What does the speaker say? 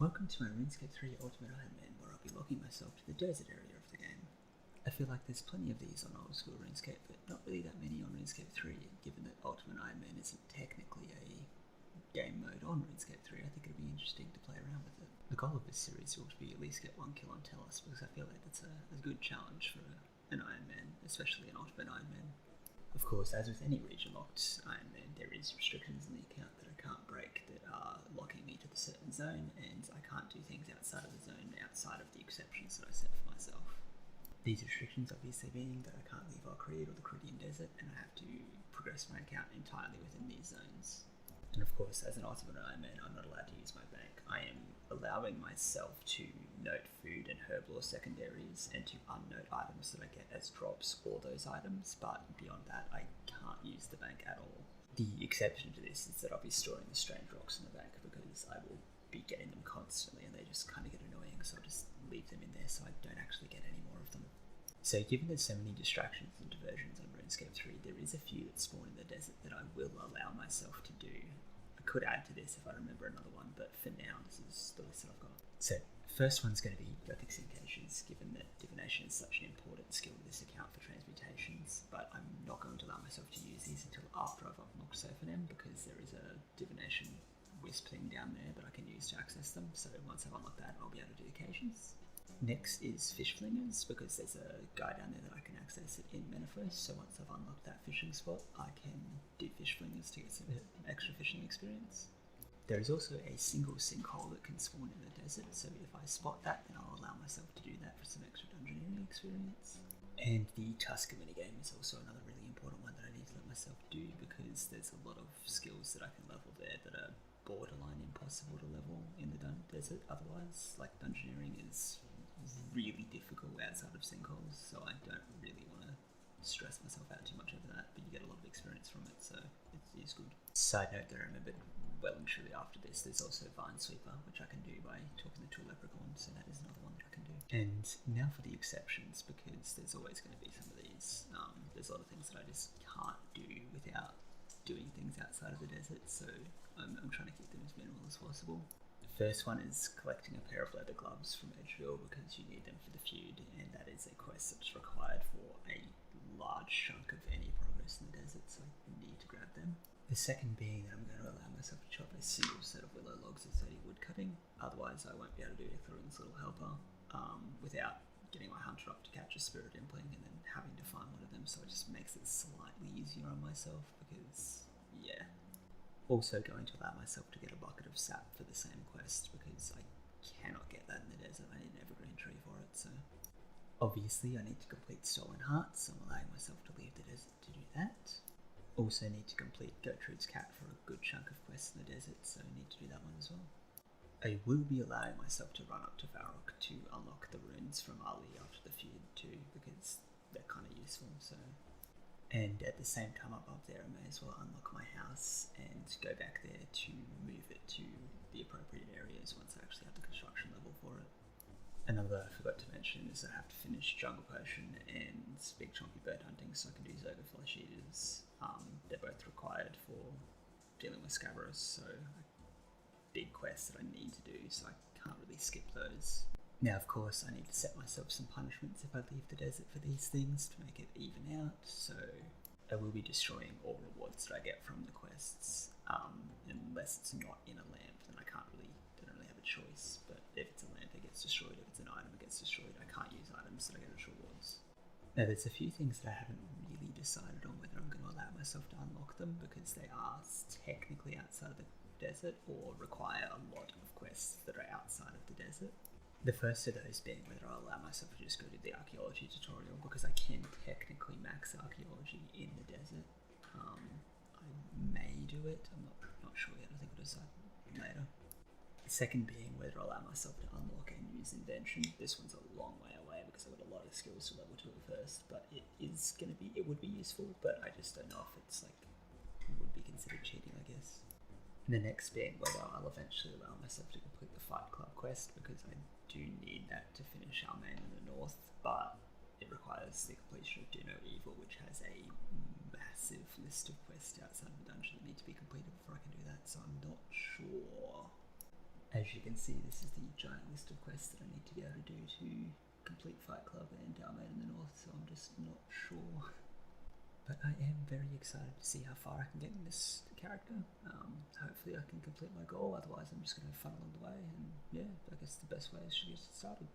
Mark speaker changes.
Speaker 1: Welcome to my Runescape 3 Ultimate Iron Man, where I'll be locking myself to the desert area of the game. I feel like there's plenty of these on old school Runescape, but not really that many on Runescape 3, and given that Ultimate Iron Man isn't technically a game mode on Runescape 3, I think it'll be interesting to play around with it. The goal of this series will be at least get 1 kill on Tellus, because I feel like that's a good challenge for an Iron Man, especially an Ultimate Iron Man. Of course, as with any region-locked Iron Man, there is restrictions in the account that I can't break that are locking me to the certain zone, and I can't do things outside of the zone outside of the exceptions that I set for myself. These restrictions obviously being that I can't leave Creed or the Caridian Desert, and I have to progress my account entirely within these zones. And of course, as an Ultimate Iron Man, I'm not allowed to use my bank. I am allowing myself to note food and herb lore secondaries and to unnote items that I get as drops for those items, but beyond that, I can't use the bank at all. The exception to this is that I'll be storing the strange rocks in the bank because I will be getting them constantly and they just kind of get annoying, so I'll just leave them in there so I don't actually get any more of them. So given there's so many distractions and diversions on RuneScape 3, there is a few that spawn in the desert that I will allow myself to do. I could add to this if I remember another one, but for now this is the list that I've got. So first one's going to be Gothic Syncations, given that divination is such an important skill in this account for transmutations, but I'm not going to allow myself to use these until after I've unlocked Sophonem, because there is a divination wisp thing down there that I can use to access them, so once I've unlocked that I'll be able to do occasions. Next is Fish Flingers, because there's a guy down there that I can access it in Menaphos, so once I've unlocked that fishing spot, I can do Fish Flingers to get some extra fishing experience. There is also a single sinkhole that can spawn in the desert, so if I spot that, then I'll allow myself to do that for some extra dungeoneering experience. And the Tusker minigame is also another really important one that I need to let myself do, because there's a lot of skills that I can level there that are borderline impossible to level in the desert otherwise. Like dungeoneering is really difficult outside of sinkholes, so I don't really want to stress myself out too much over that, but you get a lot of experience from it, so it is good. Side note that I remembered well and truly after this, there's also Vine Sweeper, which I can do by talking to a leprechaun, so that is another one that I can do. And now for the exceptions, because there's always going to be some of these. There's a lot of things that I just can't do without doing things outside of the desert, so I'm trying to keep them as minimal as possible. The first one is collecting a pair of leather gloves from Edgeville, because you need them for the feud, and that is a quest that's required for a large chunk of any progress in the desert, so I need to grab them. The second being that I'm going to allow myself to chop a single set of willow logs at 30 wood cutting, otherwise I won't be able to do Ithrin's Little Helper without getting my hunter up to catch a spirit impling and then having to find one of them, so it just makes it slightly easier on myself, because yeah. Also going to allow myself to get a bucket of sap for the same quest, because I cannot get that in the desert. I need an evergreen tree for it, so obviously I need to complete Stolen Hearts, so I'm allowing myself to leave the desert to do that. Also need to complete Gertrude's Cat for a good chunk of quests in the desert, so I need to do that one as well. I will be allowing myself to run up to Varrock to unlock the runes from Ali after the feud too, because they're kind of useful, so. And at the same time I'm up there, I may as well unlock my house and go back there to move it to the appropriate areas once I actually have the construction level for it. Another I forgot to mention is I have to finish Jungle Potion and Big Chunky Bird Hunting, so I can do Zerga Flesh Eaters. They're both required for dealing with Scabrous, so big quests that I need to do, so I can't really skip those. Now, of course, I need to set myself some punishments if I leave the desert for these things to make it even out, so I will be destroying all rewards that I get from the quests, unless it's not in a lamp, then I don't really have a choice, but if it's a lamp it gets destroyed, if it's an item it gets destroyed. I can't use items that I get as rewards. Now, there's a few things that I haven't really decided on whether I'm going to allow myself to unlock them, because they are technically outside of the desert or require a lot of quests that are outside of the desert. The first of those being whether I'll allow myself to just go to the archaeology tutorial, because I can technically max archaeology in the desert. I may do it, I'm not sure yet, I think I'll decide later. The second being whether I'll allow myself to unlock and use invention. This one's a long way away because I've got a lot of skills to level 2 at first, but it would be useful, but I just don't know if it's would be considered cheating, I guess. And the next being whether I'll eventually allow myself to complete the Fight Club quest, because I do need that to finish our main in the north, but it requires the completion of Do No Evil, which has a massive list of quests outside of the dungeon that need to be completed before I can do that, so I'm not sure. As you can see, this is the giant list of quests that I need to be able to do to complete Fight Club and Dalmate in the North, so I'm just not sure. But I am very excited to see how far I can get in this character. Hopefully I can complete my goal, otherwise I'm just going to have fun along the way, and yeah, I guess the best way is to get started.